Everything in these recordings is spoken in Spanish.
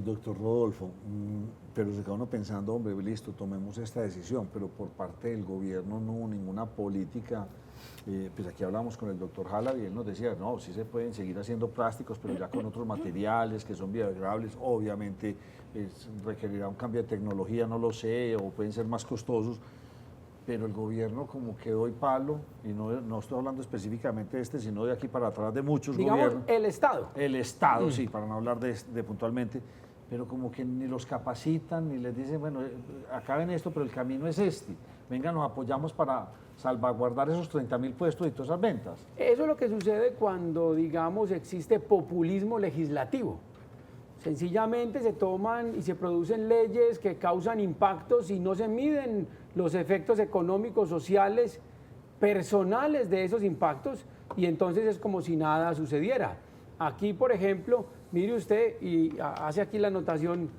Doctor Rodolfo, pero se queda uno pensando, hombre, listo, tomemos esta decisión, pero por parte del gobierno no hubo ninguna política. Pues aquí hablamos con el doctor Jalab y él nos decía, no, sí se pueden seguir haciendo plásticos, pero ya con otros materiales que son biodegradables, obviamente requerirá un cambio de tecnología, no lo sé, o pueden ser más costosos, pero el gobierno como que doy palo, y no estoy hablando específicamente de este, sino de aquí para atrás de muchos Digamos, gobiernos. el Estado. El Estado, sí, para no hablar de puntualmente, pero como que ni los capacitan, ni les dicen, bueno, acaben esto, pero el camino es este. Venga, nos apoyamos para salvaguardar esos 30.000 puestos y todas esas ventas. Eso es lo que sucede cuando, digamos, existe populismo legislativo. Sencillamente se toman y se producen leyes que causan impactos y no se miden los efectos económicos, sociales, personales de esos impactos, y entonces es como si nada sucediera. Aquí, por ejemplo, mire usted, y hace aquí la anotación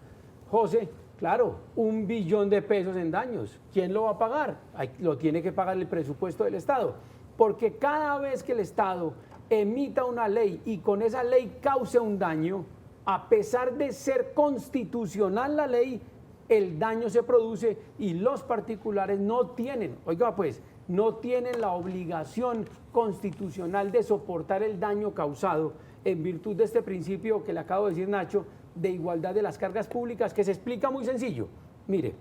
José, claro, 1 billón de pesos en daños. ¿Quién lo va a pagar? Lo tiene que pagar el presupuesto del Estado, porque cada vez que el Estado emita una ley y con esa ley cause un daño, a pesar de ser constitucional la ley, el daño se produce y los particulares no tienen, oiga pues, no tienen la obligación constitucional de soportar el daño causado en virtud de este principio que le acabo de decir, Nacho, de igualdad de las cargas públicas, que se explica muy sencillo. Mire,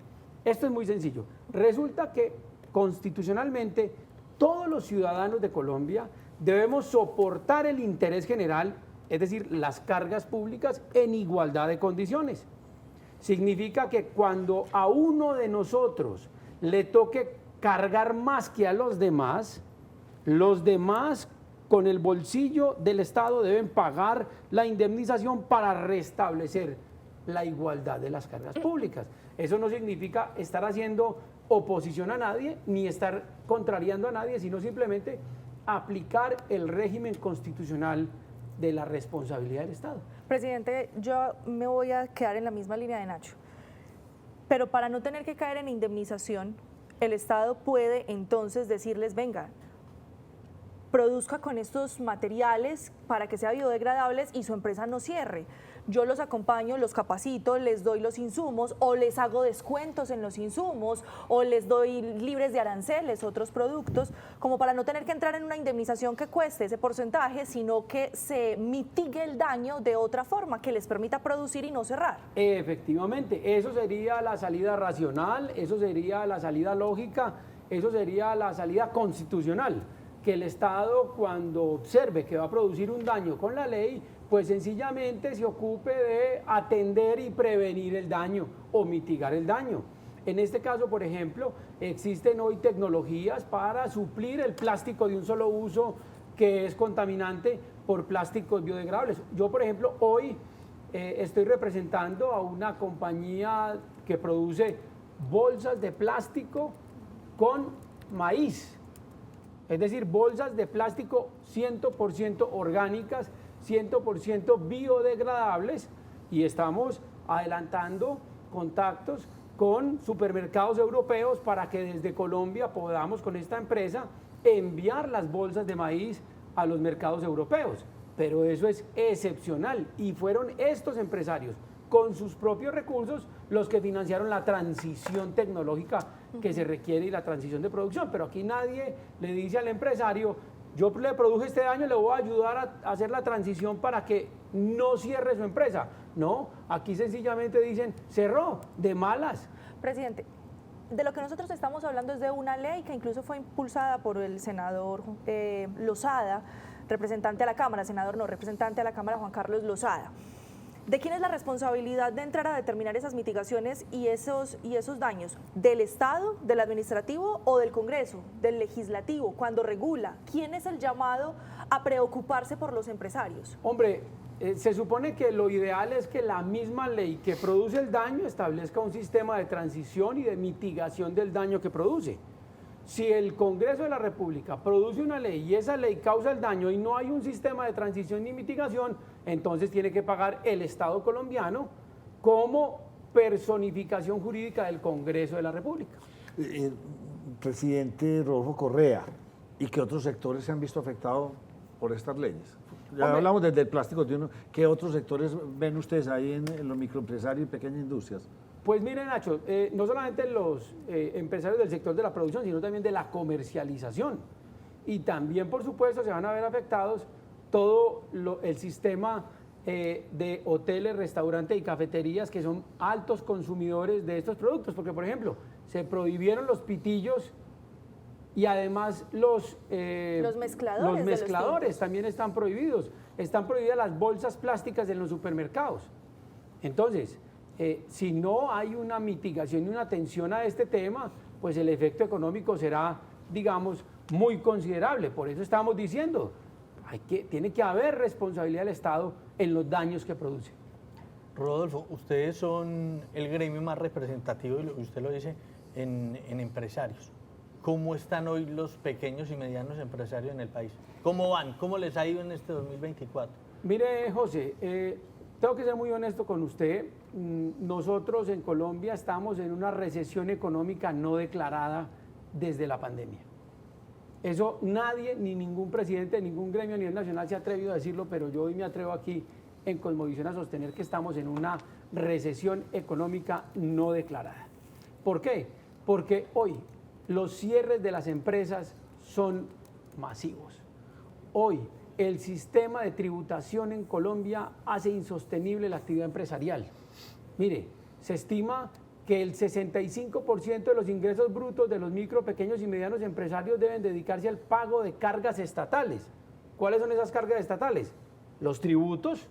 esto es muy sencillo. Resulta que constitucionalmente todos los ciudadanos de Colombia debemos soportar el interés general, es decir, las cargas públicas en igualdad de condiciones. Significa que cuando a uno de nosotros le toque cargar más que a los demás con el bolsillo del Estado deben pagar la indemnización para restablecer la igualdad de las cargas públicas. Eso no significa estar haciendo oposición a nadie ni estar contrariando a nadie, sino simplemente aplicar el régimen constitucional de la responsabilidad del Estado. Presidente, yo me voy a quedar en la misma línea de Nacho, pero para no tener que caer en indemnización, el Estado puede entonces decirles, venga, produzca con estos materiales para que sean biodegradables y su empresa no cierre. Yo los acompaño, los capacito, les doy los insumos o les hago descuentos en los insumos o les doy libres de aranceles, otros productos, como para no tener que entrar en una indemnización que cueste ese porcentaje, sino que se mitigue el daño de otra forma, que les permita producir y no cerrar. Efectivamente, eso sería la salida racional, eso sería la salida lógica, eso sería la salida constitucional, que el Estado, cuando observe que va a producir un daño con la ley, pues sencillamente se ocupe de atender y prevenir el daño o mitigar el daño. En este caso, por ejemplo, existen hoy tecnologías para suplir el plástico de un solo uso que es contaminante por plásticos biodegradables. Yo, por ejemplo, hoy estoy representando a una compañía que produce bolsas de plástico con maíz. Es decir, bolsas de plástico 100% orgánicas, 100% biodegradables, y estamos adelantando contactos con supermercados europeos para que desde Colombia podamos con esta empresa enviar las bolsas de maíz a los mercados europeos. Pero eso es excepcional y fueron estos empresarios con sus propios recursos los que financiaron la transición tecnológica que se requiere y la transición de producción. Pero aquí nadie le dice al empresario, yo le produje este daño, le voy a ayudar a hacer la transición para que no cierre su empresa. No, aquí sencillamente dicen, cerró, de malas. Presidente, de lo que nosotros estamos hablando es de una ley que incluso fue impulsada por el senador Lozada, representante a la Cámara, senador no, representante a la Cámara Juan Carlos Lozada. ¿De quién es la responsabilidad de entrar a determinar esas mitigaciones y esos daños? ¿Del Estado, del Administrativo o del Congreso, del Legislativo, cuando regula? ¿Quién es el llamado a preocuparse por los empresarios? Hombre, se supone que lo ideal es que la misma ley que produce el daño establezca un sistema de transición y de mitigación del daño que produce. Si el Congreso de la República produce una ley y esa ley causa el daño y no hay un sistema de transición ni mitigación, entonces tiene que pagar el Estado colombiano como personificación jurídica del Congreso de la República. Presidente Rodolfo Correa, ¿y qué otros sectores se han visto afectados por estas leyes? Ya Hombre, hablamos desde el plástico de uno. ¿Qué otros sectores ven ustedes ahí en los microempresarios y pequeñas industrias? Pues miren, Nacho, no solamente los empresarios del sector de la producción, sino también de la comercialización. Y también, por supuesto, se van a ver afectados todo el sistema de hoteles, restaurantes y cafeterías que son altos consumidores de estos productos. Porque, por ejemplo, se prohibieron los pitillos y además los mezcladores también están prohibidos. Están prohibidas las bolsas plásticas en los supermercados. Entonces, si no hay una mitigación y una atención a este tema, pues el efecto económico será, digamos, muy considerable. Por eso estamos diciendo, tiene que haber responsabilidad del Estado en los daños que produce. Rodolfo, ustedes son el gremio más representativo, y usted lo dice, en empresarios. ¿Cómo están hoy los pequeños y medianos empresarios en el país? ¿Cómo van? ¿Cómo les ha ido en este 2024? Mire, José, tengo que ser muy honesto con usted. Nosotros en Colombia estamos en una recesión económica no declarada desde la pandemia. Eso nadie, ni ningún presidente de ningún gremio a nivel nacional se ha atrevido a decirlo, pero yo hoy me atrevo aquí en Cosmovisión a sostener que estamos en una recesión económica no declarada. ¿Por qué? Porque hoy los cierres de las empresas son masivos. Hoy el sistema de tributación en Colombia hace insostenible la actividad empresarial. Mire, se estima que el 65% de los ingresos brutos de los micro, pequeños y medianos empresarios deben dedicarse al pago de cargas estatales. ¿Cuáles son esas cargas estatales? Los tributos.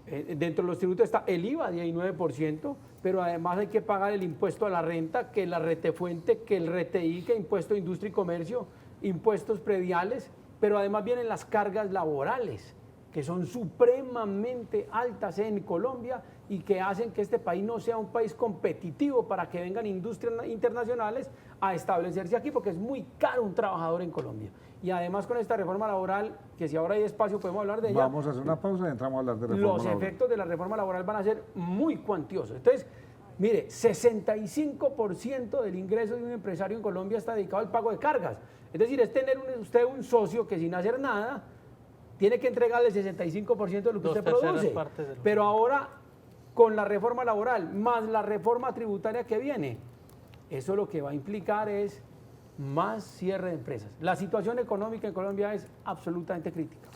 Dentro de los tributos está el IVA de ahí 9%, pero además hay que pagar el impuesto a la renta, que la retefuente, que el RTI, que impuesto a industria y comercio, impuestos prediales, pero además vienen las cargas laborales, que son supremamente altas en Colombia y que hacen que este país no sea un país competitivo para que vengan industrias internacionales a establecerse aquí, porque es muy caro un trabajador en Colombia. Y además con esta reforma laboral, que si ahora hay espacio podemos hablar de ella. Vamos a hacer una pausa y entramos a hablar de reforma laboral. Los efectos de la reforma laboral van a ser muy cuantiosos. Entonces, mire, 65% del ingreso de un empresario en Colombia está dedicado al pago de cargas. Es decir, es tener usted un socio que sin hacer nada tiene que entregarle el 65% de lo que usted produce. Pero ahora, con la reforma laboral, más la reforma tributaria que viene, eso lo que va a implicar es más cierre de empresas. La situación económica en Colombia es absolutamente crítica.